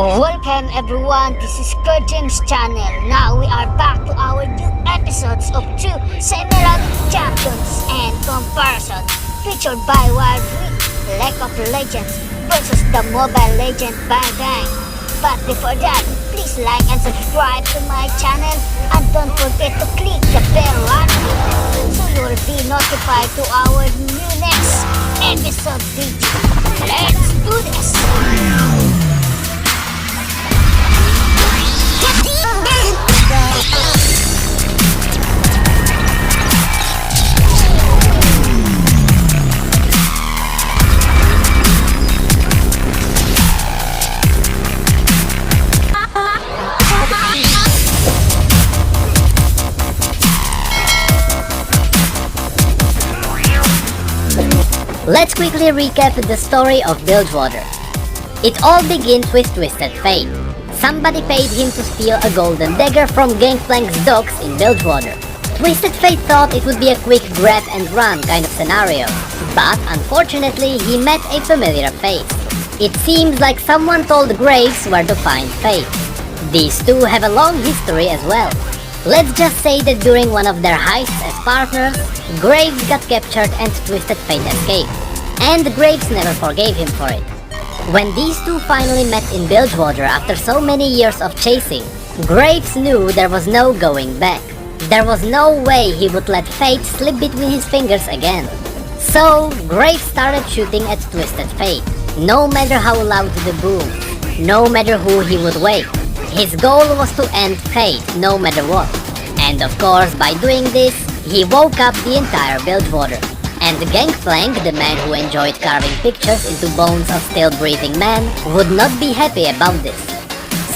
Welcome everyone, this is Kerjims channel. Now we are back to our new episodes of two semi-running champions and comparison featured by Wild Week, League of Legends versus the Mobile Legend Panda. But before that, please like and subscribe to my channel and don't forget to click the bell icon so you will be notified to our new next episode video. Let's do this! Let's quickly recap the story of Bilgewater. It all begins with Twisted Fate. Somebody paid him to steal a golden dagger from Gangplank's docks in Bilgewater. Twisted Fate thought it would be a quick grab and run kind of scenario, but unfortunately he met a familiar face. It seems like someone told Graves where to find Fate. These two have a long history as well. Let's just say that during one of their heists as partners, Graves got captured and Twisted Fate escaped, and Graves never forgave him for it. When these two finally met in Bilgewater after so many years of chasing, Graves knew there was no going back. There was no way he would let Fate slip between his fingers again. So, Graves started shooting at Twisted Fate, no matter how loud the boom, no matter who he would wake. His goal was to end Fate, no matter what. And of course, by doing this, he woke up the entire Bilgewater. And Gangplank, the man who enjoyed carving pictures into bones of still-breathing men, would not be happy about this.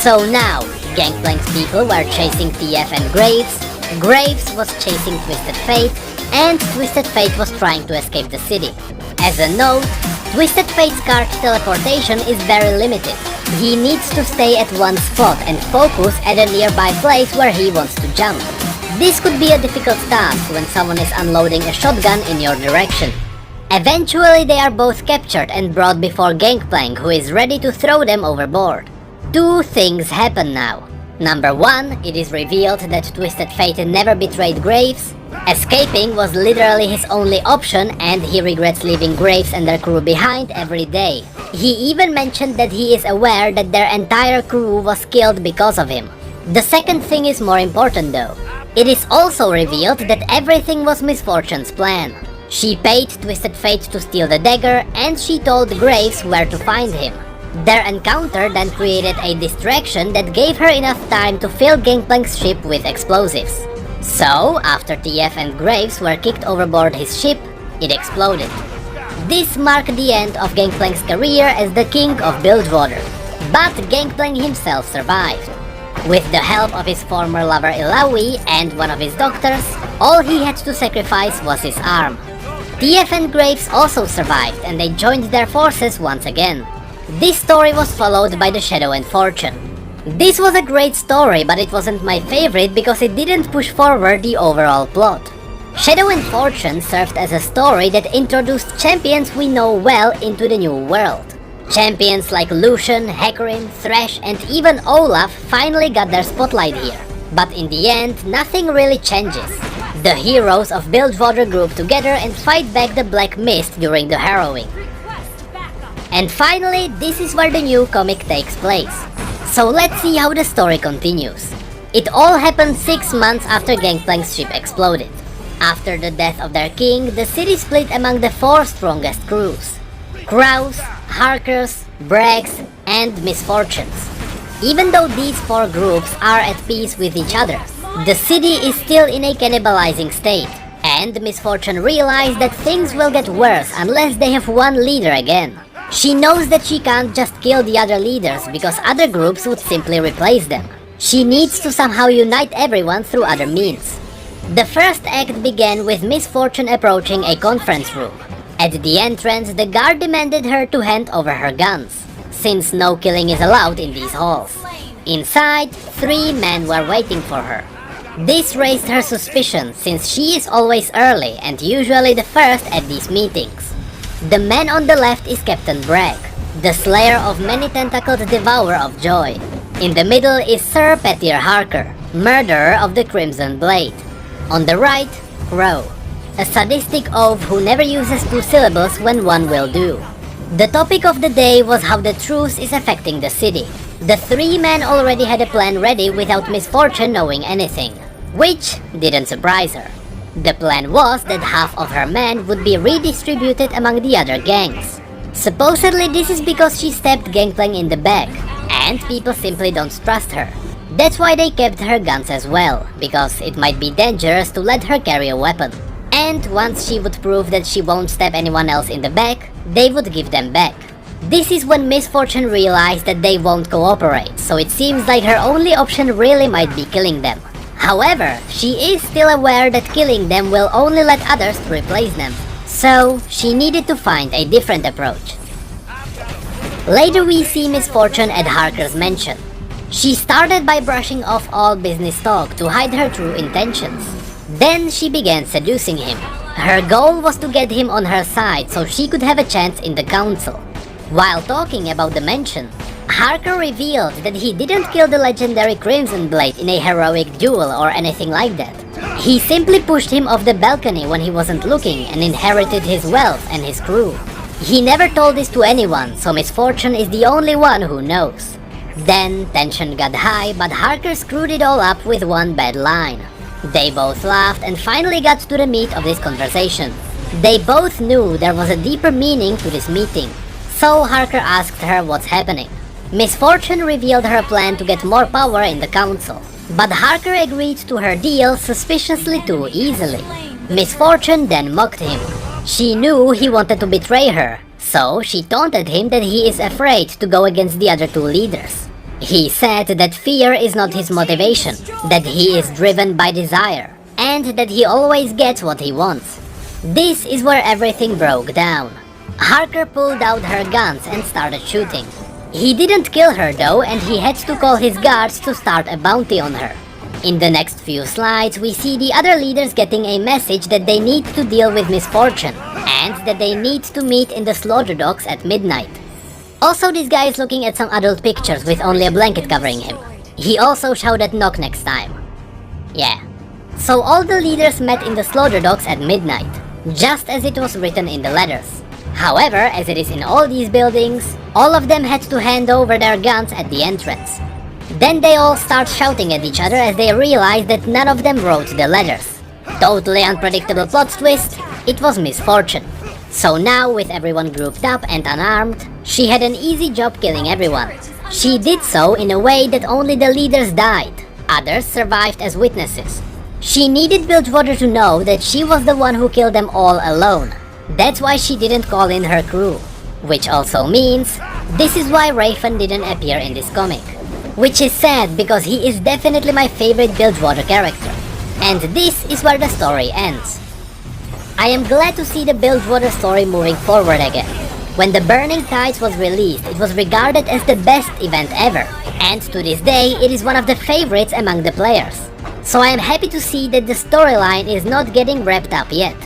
So now, Gangplank's people were chasing TF and Graves was chasing Twisted Fate, and Twisted Fate was trying to escape the city. As a note, Twisted Fate's card teleportation is very limited. He needs to stay at one spot and focus at a nearby place where he wants to jump. This could be a difficult task when someone is unloading a shotgun in your direction. Eventually they are both captured and brought before Gangplank, who is ready to throw them overboard. Two things happen now. Number one, it is revealed that Twisted Fate never betrayed Graves. Escaping was literally his only option, and he regrets leaving Graves and their crew behind every day. He even mentioned that he is aware that their entire crew was killed because of him. The second thing is more important though. It is also revealed that everything was Miss Fortune's plan. She paid Twisted Fate to steal the dagger, and she told Graves where to find him. Their encounter then created a distraction that gave her enough time to fill Gangplank's ship with explosives. So, after TF and Graves were kicked overboard his ship, it exploded. This marked the end of Gangplank's career as the king of Bilgewater. But Gangplank himself survived. With the help of his former lover Ilawi and one of his doctors, all he had to sacrifice was his arm. TF and Graves also survived, and they joined their forces once again. This story was followed by the Shadow and Fortune. This was a great story, but it wasn't my favorite because it didn't push forward the overall plot. Shadow and Fortune served as a story that introduced champions we know well into the new world. Champions like Lucian, Hecarim, Thresh, and even Olaf finally got their spotlight here. But in the end, nothing really changes. The heroes of Bilgewater group together and fight back the Black Mist during the harrowing. And finally, this is where the new comic takes place. So let's see how the story continues. It all happened 6 months after Gangplank's ship exploded. After the death of their king, the city split among the 4 strongest crews: Crows, Harkers, Brags, and Misfortunes. Even though these 4 groups are at peace with each other, the city is still in a cannibalizing state, and Misfortune realized that things will get worse unless they have one leader again. She knows that she can't just kill the other leaders because other groups would simply replace them. She needs to somehow unite everyone through other means. The first act began with Misfortune approaching a conference room. At the entrance, the guard demanded her to hand over her guns, since no killing is allowed in these halls. Inside, 3 men were waiting for her. This raised her suspicion since she is always early and usually the first at these meetings. The man on the left is Captain Bragg. the slayer of many tentacled devourer of joy. In the middle is Sir Petir Harker, murderer of the Crimson Blade. On the right, Crow, a sadistic oaf who never uses two syllables when one will do. The topic of the day was how the truce is affecting the city. The three men already had a plan ready without Misfortune knowing anything, which didn't surprise her. The plan was that half of her men would be redistributed among the other gangs. Supposedly this is because she stabbed Gangplank in the back, and people simply don't trust her. That's why they kept her guns as well, because it might be dangerous to let her carry a weapon. And once she would prove that she won't stab anyone else in the back, they would give them back. This is when Misfortune realized that they won't cooperate, so it seems like her only option really might be killing them. However, she is still aware that killing them will only let others replace them, so she needed to find a different approach. Later we see Misfortune at Harker's mansion. She started by brushing off all business talk to hide her true intentions. Then she began seducing him. Her goal was to get him on her side so she could have a chance in the council. While talking about the mansion, Harker revealed that he didn't kill the legendary Crimson Blade in a heroic duel or anything like that. He simply pushed him off the balcony when he wasn't looking and inherited his wealth and his crew. He never told this to anyone, so Misfortune is the only one who knows. Then tension got high, but Harker screwed it all up with one bad line. They both laughed and finally got to the meat of this conversation. They both knew there was a deeper meaning to this meeting, so Harker asked her what's happening. Misfortune revealed her plan to get more power in the council, but Harker agreed to her deal suspiciously too easily. Misfortune then mocked him. She knew he wanted to betray her, so she taunted him that he is afraid to go against the other two leaders. He said that fear is not his motivation, that he is driven by desire, and that he always gets what he wants. This is where everything broke down. Harker pulled out her guns and started shooting. He didn't kill her though, and he had to call his guards to start a bounty on her. In the next few slides, we see the other leaders getting a message that they need to deal with Misfortune, and that they need to meet in the slaughter docks at midnight. Also, this guy is looking at some adult pictures with only a blanket covering him. He also shouted knock next time. Yeah. So all the leaders met in the slaughter docks at midnight, just as it was written in the letters. However, as it is in all these buildings, all of them had to hand over their guns at the entrance. Then they all start shouting at each other as they realize that none of them wrote the letters. Totally unpredictable plot twist, it was Misfortune. So now, with everyone grouped up and unarmed, she had an easy job killing everyone. She did so in a way that only the leaders died. Others survived as witnesses. She needed Bilgewater to know that she was the one who killed them all alone. That's why she didn't call in her crew. Which also means, this is why Raven didn't appear in this comic. Which is sad because he is definitely my favorite Bilgewater character. And this is where the story ends. I am glad to see the Bilgewater story moving forward again. When the Burning Tides was released, it was regarded as the best event ever. And to this day, it is one of the favorites among the players. So I am happy to see that the storyline is not getting wrapped up yet.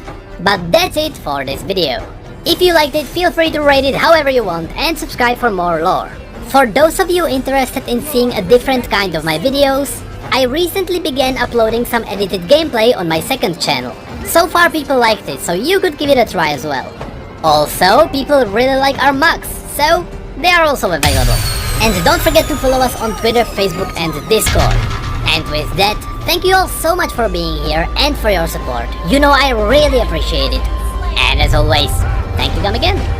But that's it for this video. If you liked it, feel free to rate it however you want and subscribe for more lore. For those of you interested in seeing a different kind of my videos, I recently began uploading some edited gameplay on my second channel. So far people liked it, so you could give it a try as well. Also, people really like our mugs, so they are also available. And don't forget to follow us on Twitter, Facebook and Discord. And with that, thank you all so much for being here and for your support. You know I really appreciate it. And as always, thank you again.